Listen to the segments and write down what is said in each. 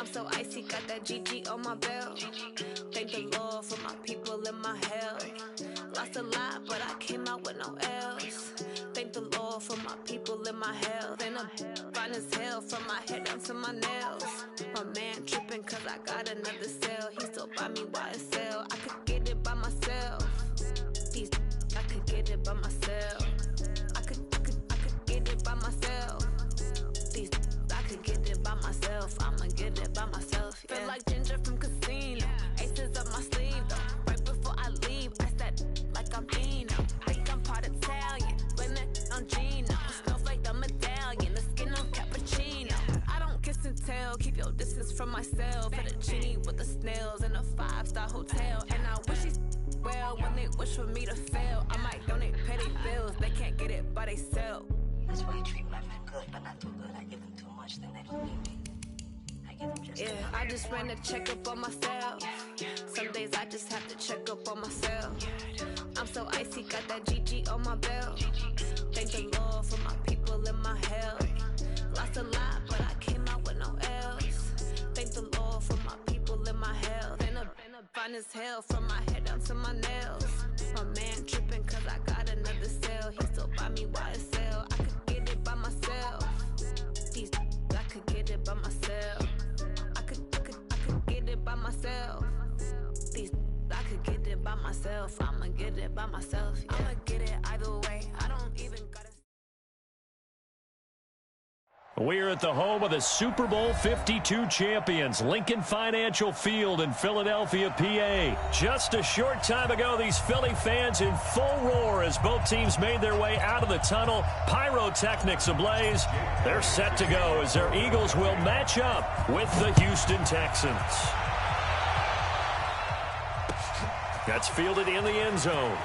I'm so icy, got that GG on my belt. Thank the Lord for my people in my hell. Lost a lot, but I came out with no L's. Thank the Lord for my people in my health. And I'm fine as hell from my head down to my nails. My man tripping cause I got another cell. He still buy me YSL. I could get it by myself. I could get it by myself. I could get it by myself. I could get it by myself. I'ma get it by myself. Yeah. Feel like Ginger from Casino. Aces up my sleeve though. Right before I leave, I said like I'm Dino. Think I'm part Italian. Blame that on Gino. Smells like the medallion. The skin on cappuccino. I don't kiss and tell. Keep your distance from myself. Fettuccine with the snails in a 5-star hotel. And I wish he's well when they wish for me to fail. I might donate petty bills. They can't get it by themselves. That's why you treat my men good, but not too good. I give them too much, then they don't need me. I give them just enough. I just ran a checkup on myself. Some days I just have to check up on myself. I'm so icy, got that GG on my belt. Thank the Lord for my people in my health. Lost a lot, but I came out with no L's. Thank the Lord for my people in my health. And I'm fine as hell from my head down to my nails. My man tripping cause I got another cell. He still buy me YSL. I could get it by myself. I could get it by myself. I could get it by myself. I could get it by myself. I'ma get it by myself. Yeah. I'ma get it either way. I don't even gotta. We're at the home of the Super Bowl 52 champions, Lincoln Financial Field in Philadelphia, PA. Just a short time ago, these Philly fans in full roar as both teams made their way out of the tunnel. Pyrotechnics ablaze. They're set to go as their Eagles will match up with the Houston Texans. That's fielded in the end zone.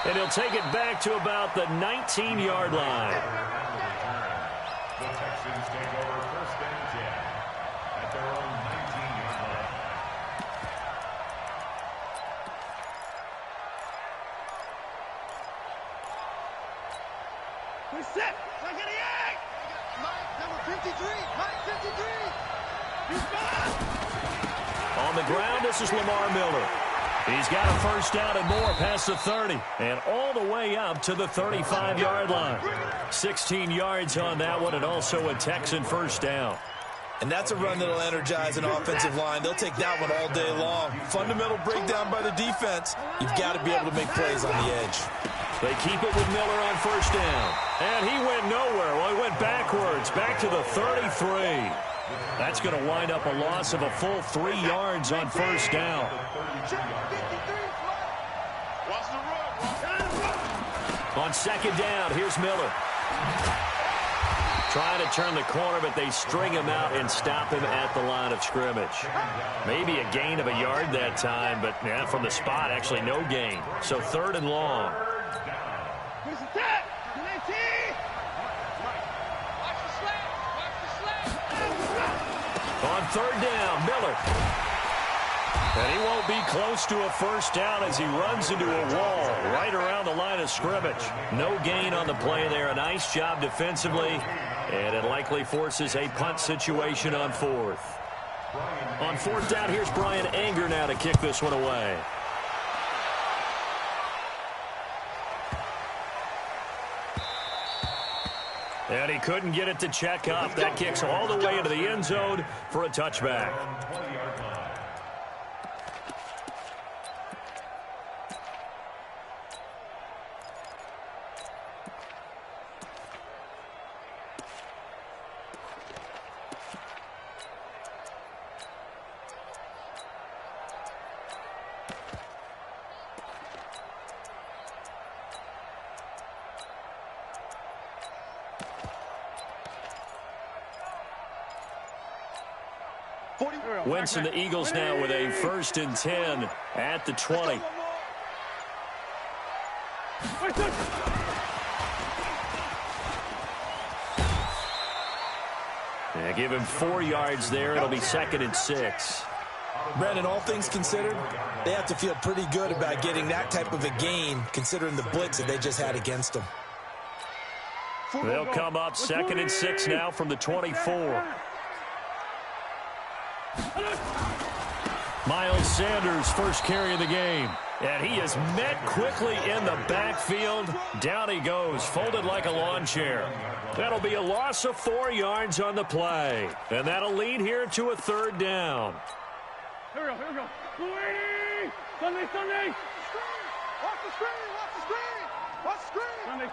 And he'll take it back to about the 19-yard line. The Texans take over first and 10 at their own 19-yard line. We're set. Second and 8. Mike, number 53. Mike, 53. He's gone. On the ground, this is Lamar Miller. He's got a first down and more past the 30 and all the way up to the 35-yard line. 16 yards on that one and also a Texan first down. And that's a run that'll energize an offensive line. They'll take that one all day long. Fundamental breakdown by the defense. You've got to be able to make plays on the edge. They keep it with Miller on first down. And he went nowhere. Well, he went backwards, back to the 33. That's going to wind up a loss of a full 3 yards on first down. On second down, here's Miller. Trying to turn the corner, but they string him out and stop him at the line of scrimmage. Maybe a gain of a yard that time, but yeah, from the spot, actually no gain. So third and long. On third down, Miller. And he won't be close to a first down as he runs into a wall right around the line of scrimmage. No gain on the play there. A nice job defensively. And it likely forces a punt situation on fourth. On fourth down, here's Brian Anger now to kick this one away. And he couldn't get it to check up. That kicks all the way into the end zone for a touchback. Wentz and the Eagles now with a first and 10 at the 20. Yeah, give him 4 yards there. It'll be second and 6. Brandon, all things considered, they have to feel pretty good about getting that type of a gain considering the blitz that they just had against them. They'll come up second and 6 now from the 24. Miles Sanders, first carry of the game. And he is met quickly in the backfield. Down he goes, folded like a lawn chair. That'll be a loss of 4 yards on the play. And that'll lead here to a third down. Here we go. Sunday. Watch the screen.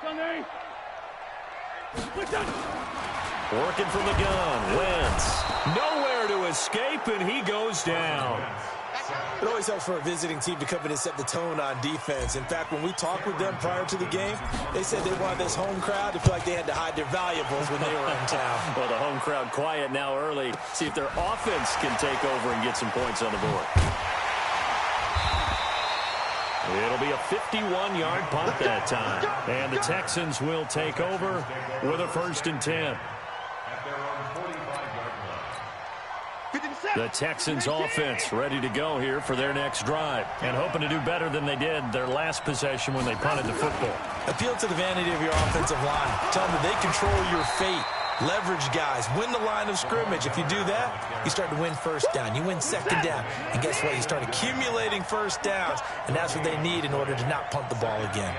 Sunday. Working from the gun. Wentz. Nowhere to escape, and he goes down. It always helps for a visiting team to come in and set the tone on defense. In fact, when we talked with them prior to the game, they said they wanted this home crowd to feel like they had to hide their valuables when they were in town. Well, the home crowd quiet now early. See if their offense can take over and get some points on the board. It'll be a 51-yard punt that time. And the Texans will take over with a 1st and 10. The Texans offense ready to go here for their next drive and hoping to do better than they did their last possession when they punted the football. Appeal to the vanity of your offensive line. Tell them that they control your fate. Leverage guys. Win the line of scrimmage. If you do that, you start to win first down. You win second down. And guess what? You start accumulating first downs. And that's what they need in order to not punt the ball again.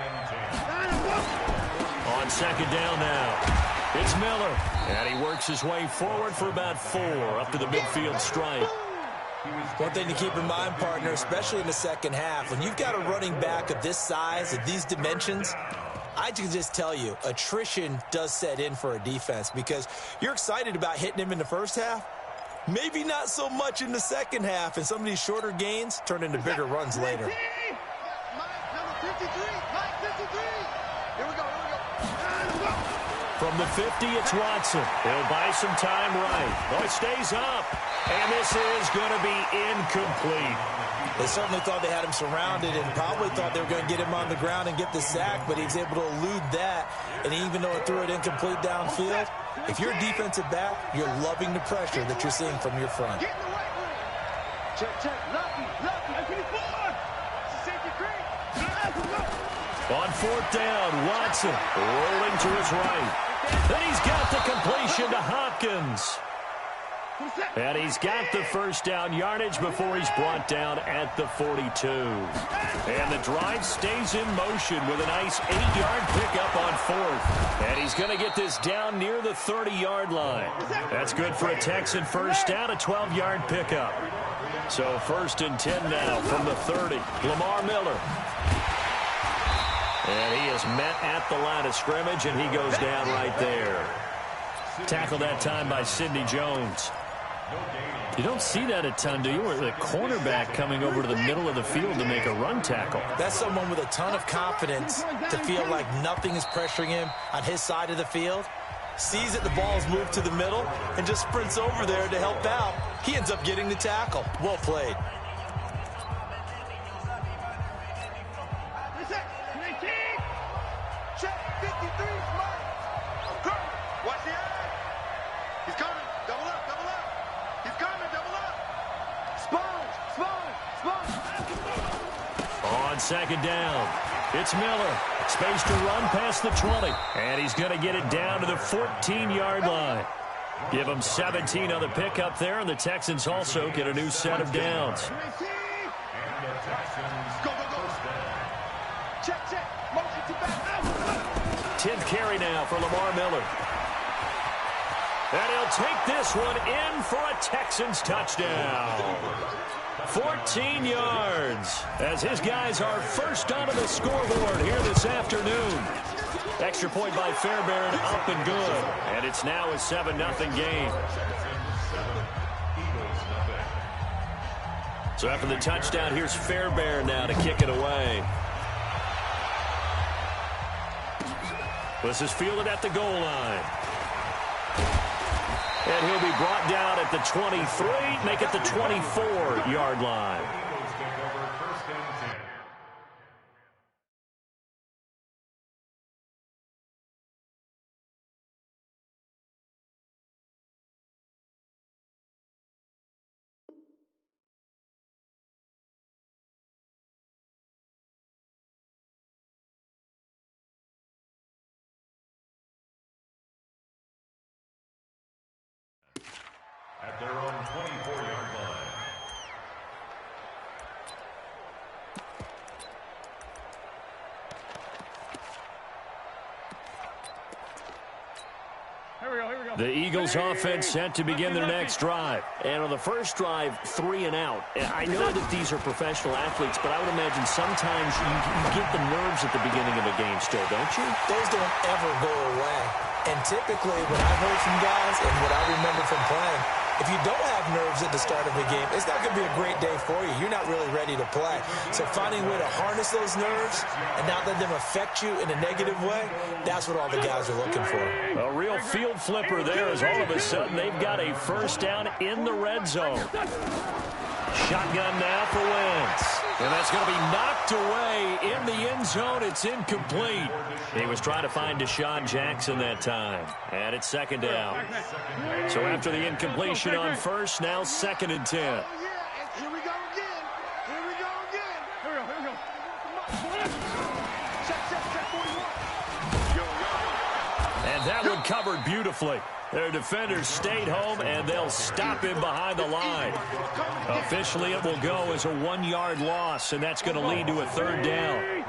On second down now. It's Miller, and he works his way forward for about 4 up to the midfield stripe. One thing to keep in mind, partner, especially in the second half, when you've got a running back of this size, of these dimensions, I can just tell you, attrition does set in for a defense because you're excited about hitting him in the first half, maybe not so much in the second half, and some of these shorter gains turn into bigger runs later. Number 53. Here we go. From the 50, it's Watson. He'll buy some time right. Oh, it stays up. And this is going to be incomplete. They certainly thought they had him surrounded and probably thought they were going to get him on the ground and get the sack, but he was able to elude that. And even though it threw it incomplete downfield, if you're a defensive back, you're loving the pressure that you're seeing from your front. Get in the right room. Check. Lucky. Safety creek. On 4th down, Watson rolling to his right. Then he's got the completion to Hopkins. And he's got the first down yardage before he's brought down at the 42. And the drive stays in motion with a nice 8-yard pickup on 4th. And he's going to get this down near the 30-yard line. That's good for a Texan first down, a 12-yard pickup. So 1st and 10 now from the 30. Lamar Miller. And he is met at the line of scrimmage, and he goes down right there. Tackled that time by Sidney Jones. You don't see that a ton, do you? Or the cornerback coming over to the middle of the field to make a run tackle. That's someone with a ton of confidence to feel like nothing is pressuring him on his side of the field. Sees that the ball's moved to the middle and just sprints over there to help out. He ends up getting the tackle. Well played. Check 53, smart. Watch the eye. He's coming. Double up. He's coming. Double up. Spawn. On second down, it's Miller. Space to run past the 20. And he's going to get it down to the 14-yard line. Give him 17 on the pickup there, and the Texans also get a new set of downs. Go. Check. Motion to back. 10th carry now for Lamar Miller. And he'll take this one in for a Texans touchdown. 14 yards as his guys are first onto the scoreboard here this afternoon. Extra point by Fairbairn, up and good. And it's now a 7-0 game. So after the touchdown, here's Fairbairn now to kick it away. This is fielded at the goal line. And he'll be brought down at the 23, make it the 24-yard line. At their own 24-yard line. The Eagles offense set to begin their next drive. And on the first drive, 3 and out. I know that these are professional athletes, but I would imagine sometimes you get the nerves at the beginning of a game still, don't you? Those don't ever go away. And typically, what I've heard from guys and what I remember from playing, if you don't have nerves at the start of a game, it's not going to be a great day for you. You're not really ready to play. So finding a way to harness those nerves and not let them affect you in a negative way, that's what all the guys are looking for. A real field flipper there as all of a sudden they've got a first down in the red zone. Shotgun now for Wentz. And that's going to be knocked away in the end zone. It's incomplete. He was trying to find Deshaun Jackson that time. And it's second down. So after the incompletion on first, now 2nd and 10. Here we go again. Here we go again. Here we go. Check 41. And that one covered beautifully. Their defenders stayed home, and they'll stop him behind the line. Officially, it will go as a 1-yard loss, and that's going to lead to a 3rd down.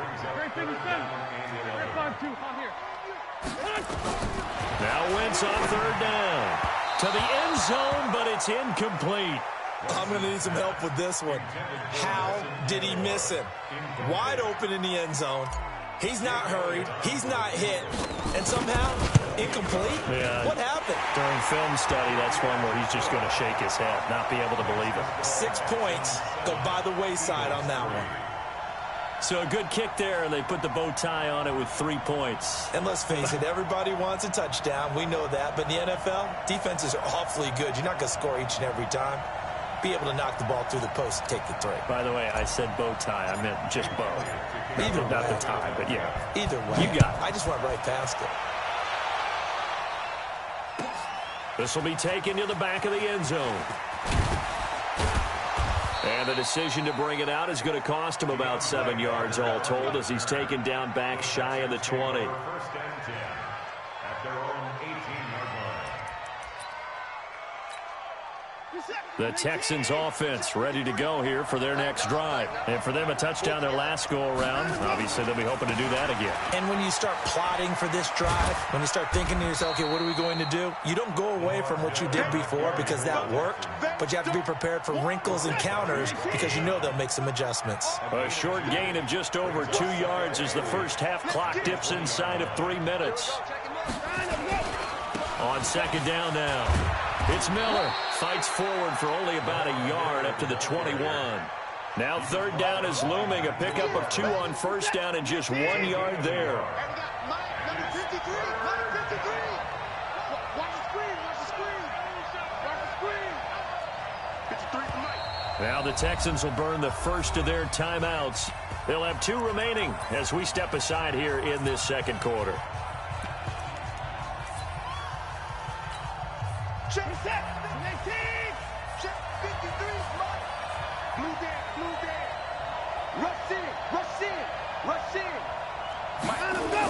Now Wentz on 3rd down. To the end zone, but it's incomplete. I'm going to need some help with this one. How did he miss him? Wide open in the end zone. He's not hurried. He's not hit. And somehow, incomplete? Yeah. What happened? During film study, that's one where he's just going to shake his head, not be able to believe it. 6 points go by the wayside on that one. So a good kick there, and they put the bow tie on it with 3 points. And let's face it, everybody wants a touchdown. We know that. But in the NFL, defenses are awfully good. You're not going to score each and every time. Be able to knock the ball through the post and take the 3. By the way, I said bow tie. I meant just bow. Either way. Not the tie, but yeah. Either way. You got it. I just went right past it. This will be taken to the back of the end zone. And the decision to bring it out is going to cost him about 7 yards all told as he's taken down back shy of the 20. First and 10 at their own 18-yard line. The Texans offense ready to go here for their next drive. And for them, a touchdown their last go-around. Obviously, they'll be hoping to do that again. And when you start plotting for this drive, when you start thinking to yourself, okay, what are we going to do? You don't go away from what you did before because that worked, but you have to be prepared for wrinkles and counters because you know they'll make some adjustments. A short gain of just over 2 yards as the first half clock dips inside of 3 minutes. On second down now. It's Miller. Fights forward for only about a yard up to the 21. Now 3rd down is looming. A pickup of 2 on first down and just 1 yard there. Now the Texans will burn the first of their timeouts. They'll have 2 remaining as we step aside here in this second quarter. Check 18. Check 53. Blue there. Rush in. Behind him, go.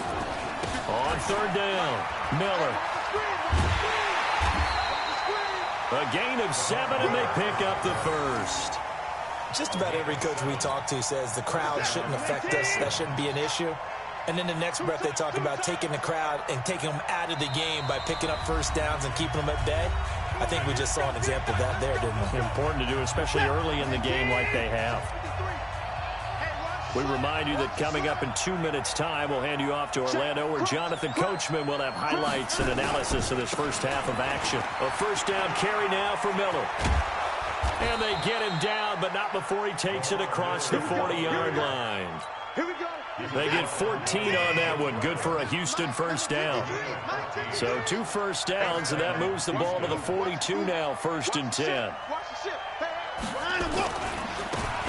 On 3rd down, Miller. A gain of 7, and they pick up the first. Just about every coach we talk to says the crowd shouldn't affect us. That shouldn't be an issue. And then the next breath they talk about taking the crowd and taking them out of the game by picking up first downs and keeping them at bay. I think we just saw an example of that there, didn't we? Important to do, especially early in the game like they have. We remind you that coming up in 2 minutes' time, we'll hand you off to Orlando, where Jonathan Coachman will have highlights and analysis of this first half of action. A first down carry now for Miller. And they get him down, but not before he takes it across the 40-yard line. Here we go. They get 14 on that one. Good for a Houston first down. So 2 first downs, and that moves the ball to the 42 now, 1st and 10.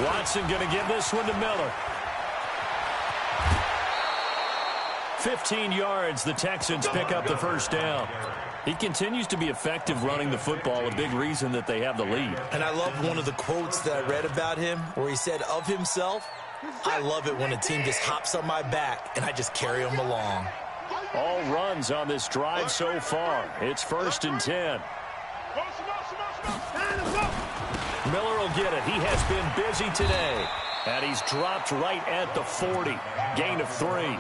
Watson going to give this one to Miller. 15 yards, the Texans pick up the first down. He continues to be effective running the football, a big reason that they have the lead. And I love one of the quotes that I read about him where he said of himself, I love it when a team just hops on my back and I just carry them along. All runs on this drive so far. It's 1st and 10. Miller will get it. He has been busy today. And he's dropped right at the 40. Gain of 3.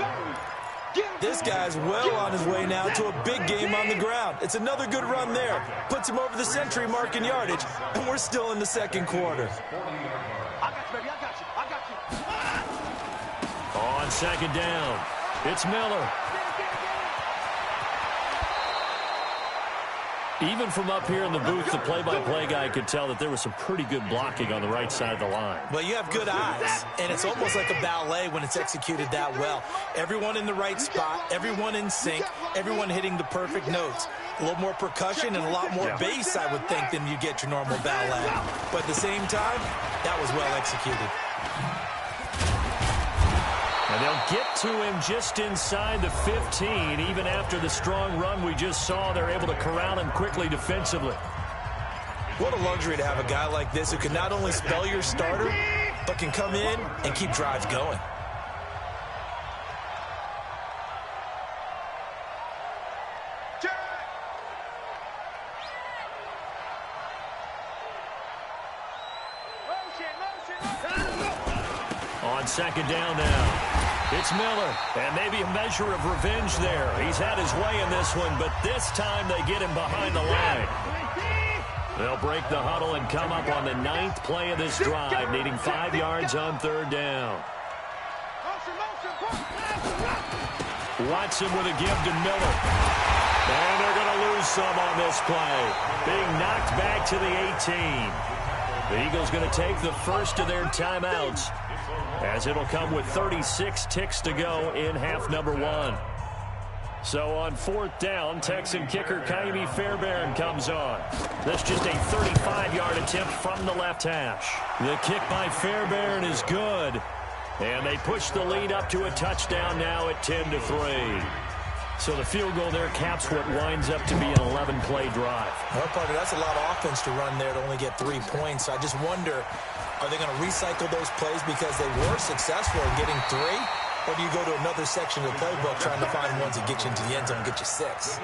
This guy's well on his way now to a big game on the ground. It's another good run there. Puts him over the century mark in yardage, and we're still in the second quarter. On second down, it's Miller. Even from up here in the booth, the play-by-play guy could tell that there was some pretty good blocking on the right side of the line. Well, you have good eyes, and it's almost like a ballet when it's executed that well. Everyone in the right spot, everyone in sync, everyone hitting the perfect notes. A little more percussion and a lot more bass, I would think, than you get your normal ballet. But at the same time, that was well executed. And they'll get to him just inside the 15. Even after the strong run we just saw, they're able to corral him quickly defensively. What a luxury to have a guy like this who can not only spell your starter, but can come in and keep drives going. On second down now. It's Miller, and maybe a measure of revenge there. He's had his way in this one, but this time they get him behind the line. They'll break the huddle and come up on the 9th play of this drive, needing 5 yards on third down. Watson with a give to Miller. And they're going to lose some on this play. Being knocked back to the 18. The Eagles going to take the first of their timeouts, as it'll come with 36 ticks to go in half number 1. So on 4th down, Texan kicker Kaimi Fairbairn comes on. That's just a 35-yard attempt from the left hash. The kick by Fairbairn is good, and they push the lead up to a touchdown now at 10-3. So the field goal there caps what winds up to be an 11-play drive. Well, partner, that's a lot of offense to run there to only get 3 points. I just wonder, are they going to recycle those plays because they were successful in getting 3? Or do you go to another section of the playbook trying to find ones that get you into the end zone and get you 6?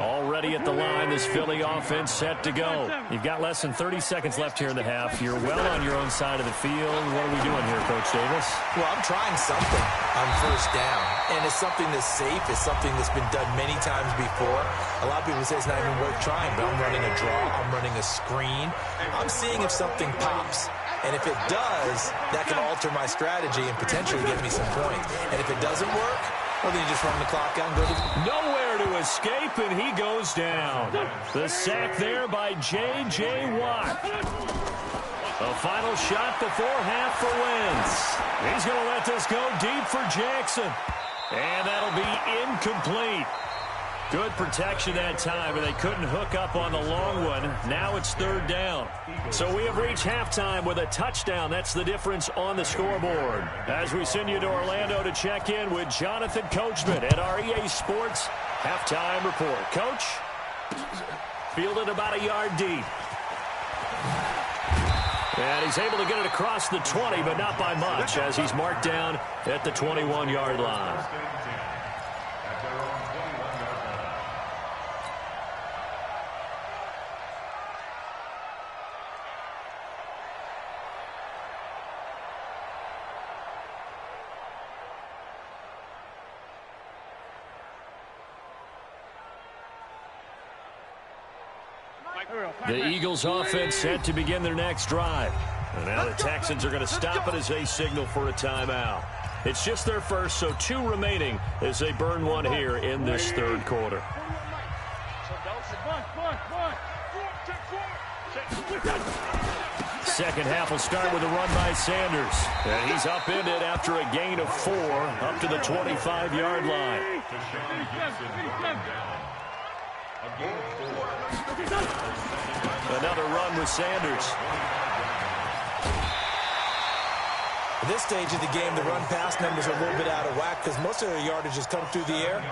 Already at the line, this Philly offense set to go. You've got less than 30 seconds left here in the half. You're well on your own side of the field. What are we doing here, Coach Davis? Well, I'm trying something on first down. And it's something that's safe. It's something that's been done many times before. A lot of people say it's not even worth trying, but I'm running a draw. I'm running a screen. I'm seeing if something pops. And if it does, that can alter my strategy and potentially get me some points. And if it doesn't work, well, then you just run the clock out and go to... Nowhere to escape, and he goes down. The sack there by J.J. Watt. A final shot before half for Wentz. He's going to let this go deep for Jackson. And that'll be incomplete. Good protection that time, and they couldn't hook up on the long one. Now it's 3rd down. So we have reached halftime with a touchdown. That's the difference on the scoreboard. As we send you to Orlando to check in with Jonathan Coachman at our EA Sports Halftime Report. Coach, fielded about a yard deep. And he's able to get it across the 20, but not by much, as he's marked down at the 21-yard line. The Eagles offense set to begin their next drive. And now the Texans are going to stop it as they signal for a timeout. It's just their first, so 2 remaining as they burn one here in this 3rd quarter. Second half will start with a run by Sanders. And he's upended after a gain of 4 up to the 25-yard line. Another run with Sanders. At this stage of the game, the run-pass numbers are a little bit out of whack because most of their yardage has come through the air.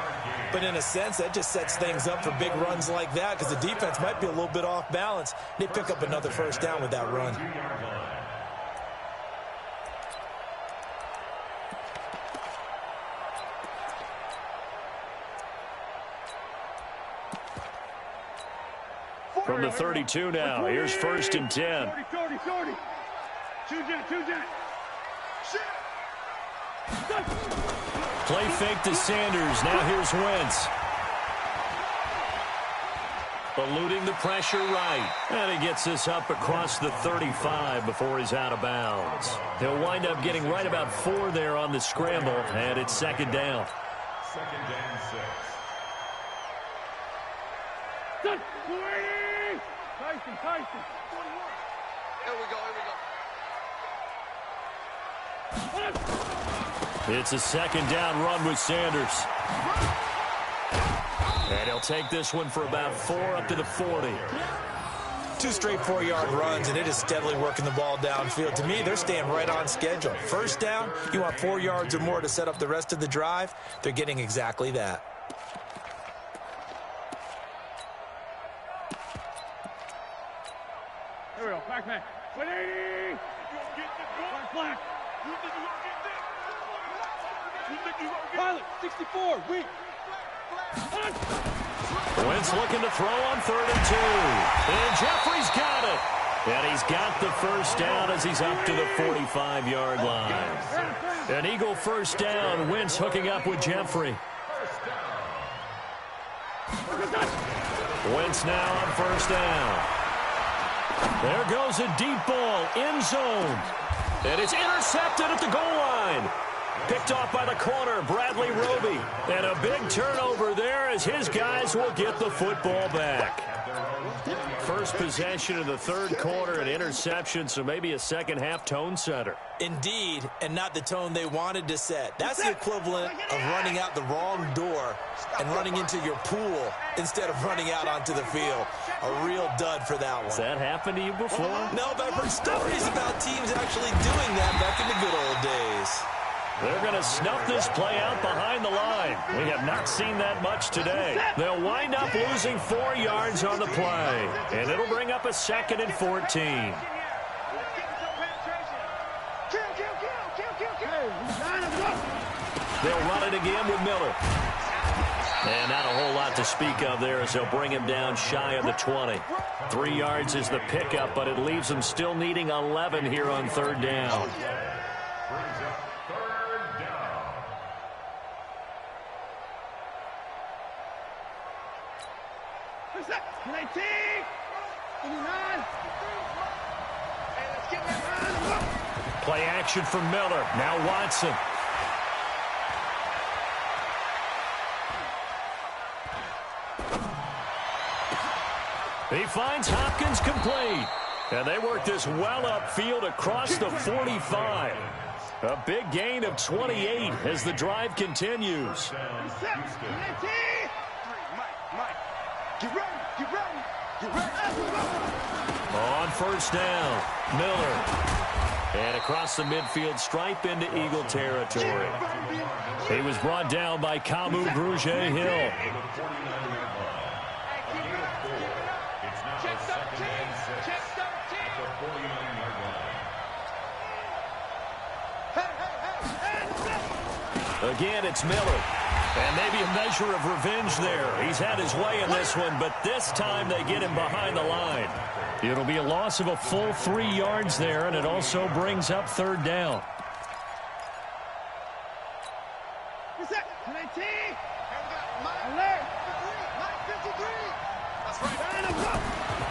But in a sense, that just sets things up for big runs like that because the defense might be a little bit off balance. They pick up another first down with that run. From the 32 now, here's 1st and 10. 2 jet. Play fake to Sanders. Now here's Wentz. Eluding the pressure right. And he gets this up across the 35 before he's out of bounds. He'll wind up getting right about 4 there on the scramble, and it's second down. Second and 6. Tyson. Here we go. It's a second down run with Sanders. And he'll take this one for about 4 up to the 40. 2 straight 4-yard runs, and it is steadily working the ball downfield. To me, they're staying right on schedule. First down, you want 4 yards or more to set up the rest of the drive. They're getting exactly that. Here we go. Back. 180. Black. Pilot, 64. Weak. Wentz looking to throw on 3rd and 2. And Jeffrey's got it. And he's got the first down as he's up to the 45-yard line. An Eagle first down. Wentz hooking up with Jeffrey. Wentz now on first down. There goes a deep ball, end zone. And it's intercepted at the goal line. Picked off by the corner, Bradley Roby. And a big turnover there as his guys will get the football back. First possession of the 3rd quarter, an interception, so maybe a second-half tone setter. Indeed, and not the tone they wanted to set. That's the equivalent of running out the wrong door and running into your pool instead of running out onto the field. A real dud for that one. Has that happened to you before? No, but I've heard stories about teams actually doing that back in the good old days. They're going to snuff this play out behind the line. We have not seen that much today. They'll wind up losing 4 yards on the play, and it'll bring up a 2nd and 14. They'll run it again with Miller. And not a whole lot to speak of there as they'll bring him down shy of the 20. 3 yards is the pickup, but it leaves them still needing 11 here on 3rd down. Play action from Miller. Now Watson. He finds Hopkins complete. And they work this well upfield across the 45. A big gain of 28 as the drive continues. On first down, Miller. And across the midfield stripe into Eagle territory. He was brought down by Kamu Grugier-Hill. Again, it's Miller. And maybe a measure of revenge there. He's had his way in this one, but this time they get him behind the line. It'll be a loss of a full 3 yards there, and it also brings up 3rd down.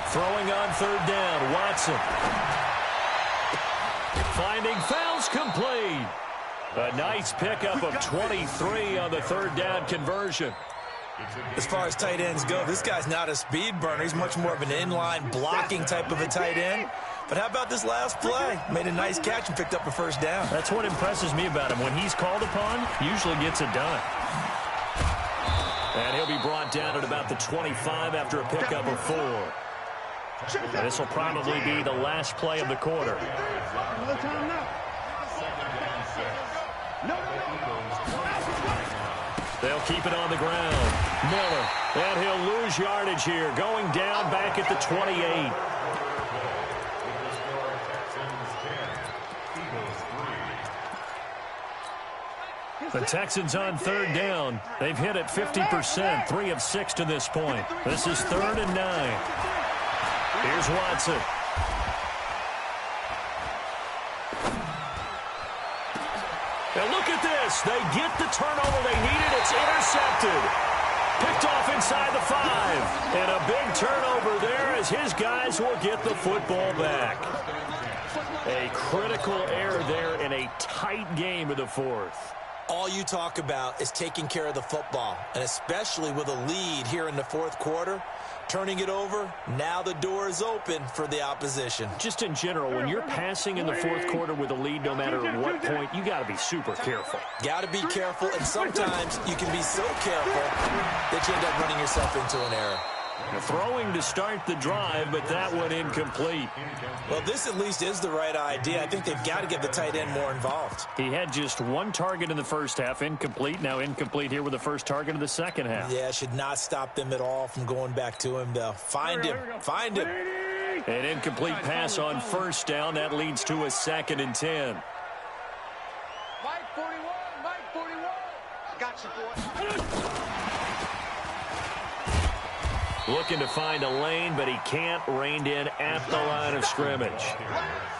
Throwing on 3rd down, Watson. Finding fouls complete. A nice pickup of 23 on the 3rd down conversion. As far as tight ends go, this guy's not a speed burner. He's much more of an inline blocking type of a tight end. But how about this last play? Made a nice catch and picked up a first down. That's what impresses me about him. When he's called upon, usually gets it done. And he'll be brought down at about the 25 after a pickup of 4. And this will probably be the last play of the quarter. They'll keep it on the ground. Miller, and he'll lose yardage here, going down back at the 28. The Texans on 3rd down. They've hit it 50%, 3 of 6 to this point. This is 3rd and 9. Here's Watson. Now look at this. They get the turnover they needed. It's intercepted. Picked off inside the 5. And a big turnover there as his guys will get the football back. A critical error there in a tight game of the 4th. All you talk about is taking care of the football, and especially with a lead here in the 4th quarter. Turning it over, now the door is open for the opposition. Just in general, when you're passing in the 4th quarter with a lead, no matter at what point, you got to be super careful. Got to be careful, and sometimes you can be so careful that you end up running yourself into an error. Throwing to start the drive, but that one incomplete. Well, this at least is the right idea. I think they've got to get the tight end more involved. He had just one target in the first half, incomplete. Now incomplete here with the first target of the second half. Yeah, should not stop them at all from going back to him, though. Find him. Find him. An incomplete pass on first down. That leads to a 2nd and 10. Mike 41, Mike 41. I got you, boy. Looking to find a lane, but he can't. Reined in at the line of scrimmage.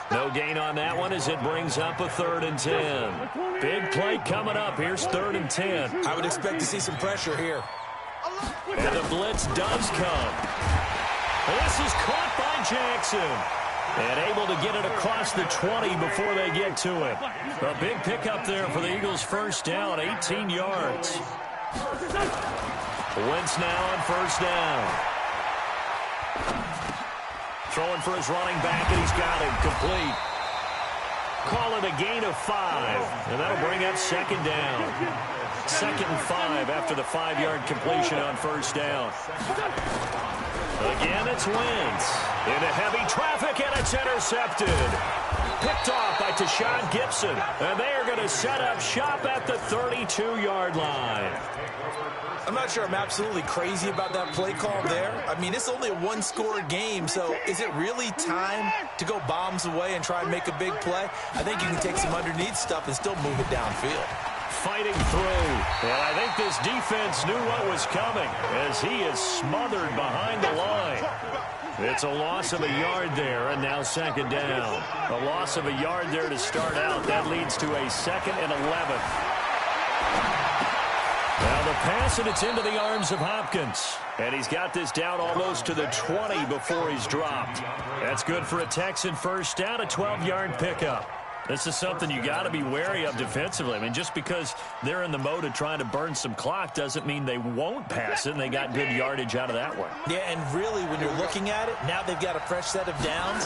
No gain on that one as it brings up a 3rd and 10. Big play coming up. Here's 3rd and 10. I would expect to see some pressure here. And the blitz does come. This is caught by Jackson. And able to get it across the 20 before they get to him. A big pickup there for the Eagles' first down, 18 yards. Wentz now on first down. Throwing for his running back, and he's got him complete. Call it a gain of 5, and that'll bring up 2nd down. 2nd and 5 after the 5-yard completion on first down. Again, it's Wentz. Into heavy traffic, and it's intercepted. Picked off by Tashawn Gibson, and they are going to set up shop at the 32-yard line. I'm not sure I'm absolutely crazy about that play call there. I mean, it's only a 1-score game, so is it really time to go bombs away and try and make a big play? I think you can take some underneath stuff and still move it downfield. Fighting through, and I think this defense knew what was coming as he is smothered behind the line. It's a loss of a yard there, and now 2nd down. A loss of a yard there to start out. That leads to a 2nd and 11. Now the pass, and it's into the arms of Hopkins. And he's got this down almost to the 20 before he's dropped. That's good for a Texan first down, a 12-yard pickup. This is something you got to be wary of defensively. I mean, just because they're in the mode of trying to burn some clock doesn't mean they won't pass it, and they got good yardage out of that one. Yeah, and really, when you're looking at it, now they've got a fresh set of downs.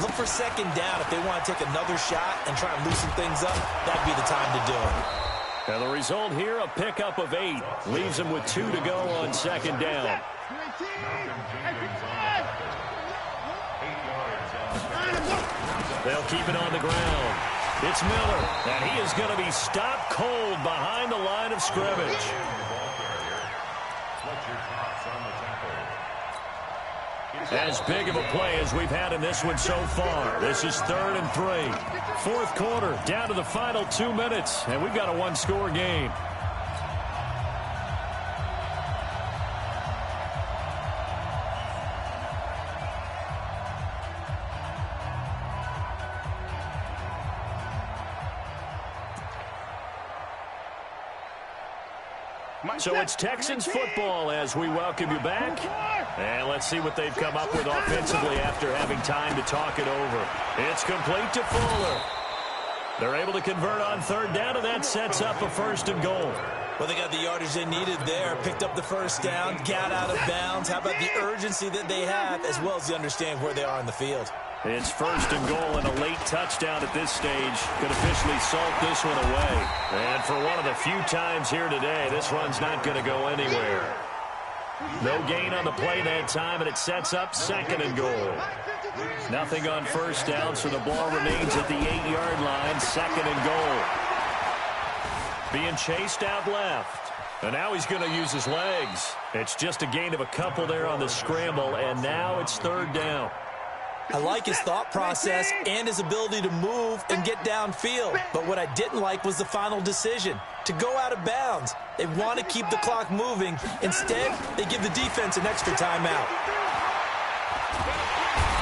Look for 2nd down. If they want to take another shot and try and loosen things up, that'd be the time to do it. And the result here, a pickup of 8. Leaves them with 2 to go on 2nd down. They'll keep it on the ground. It's Miller, and he is going to be stopped cold behind the line of scrimmage. As big of a play as we've had in this one so far. This is 3rd and 3. 4th quarter, down to the final 2 minutes, and we've got a 1-score game. So it's Texans football as we welcome you back. And let's see what they've come up with offensively after having time to talk it over. It's complete to Fuller. They're able to convert on 3rd down, and that sets up a 1st and goal. Well, they got the yardage they needed there, picked up the first down, got out of bounds. How about the urgency that they have, as well as the understand where they are on the field? It's 1st and goal, and a late touchdown at this stage could officially salt this one away. And for one of the few times here today, this run's not going to go anywhere. No gain on the play that time, and it sets up 2nd and goal. Nothing on 1st down, so the ball remains at the 8-yard line, 2nd and goal. Being chased out left. And now he's going to use his legs. It's just a gain of a couple there on the scramble, and now it's 3rd down. I like his thought process and his ability to move and get downfield. But what I didn't like was the final decision, to go out of bounds. They want to keep the clock moving. Instead, they give the defense an extra timeout.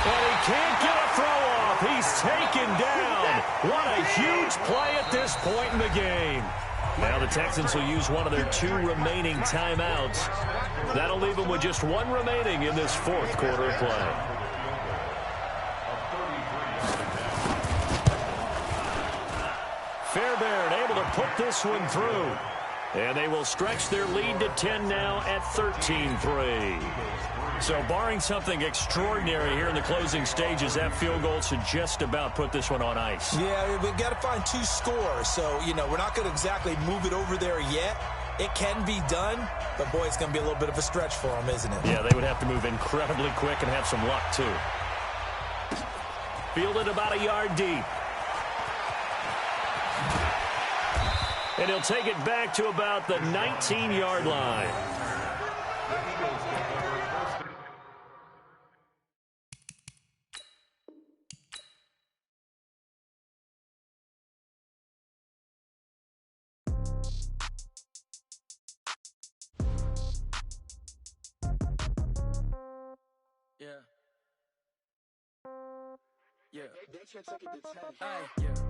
Well, he can't get a throw off. He's taken down. What a huge play at this point in the game. Now the Texans will use one of their 2 remaining timeouts. That'll leave them with just 1 remaining in this 4th quarter of play. Fairbairn able to put this one through. And they will stretch their lead to 10 now at 13-3. So barring something extraordinary here in the closing stages, that field goal should just about put this one on ice. Yeah, we've got to find 2 scores. So, we're not going to exactly move it over there yet. It can be done, but, boy, it's going to be a little bit of a stretch for them, isn't it? Yeah, they would have to move incredibly quick and have some luck, too. Fielded about a yard deep. And he'll take it back to about the 19-yard line. Yeah.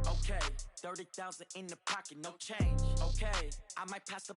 Okay, 30,000 in the pocket, no change. Okay, I might pass the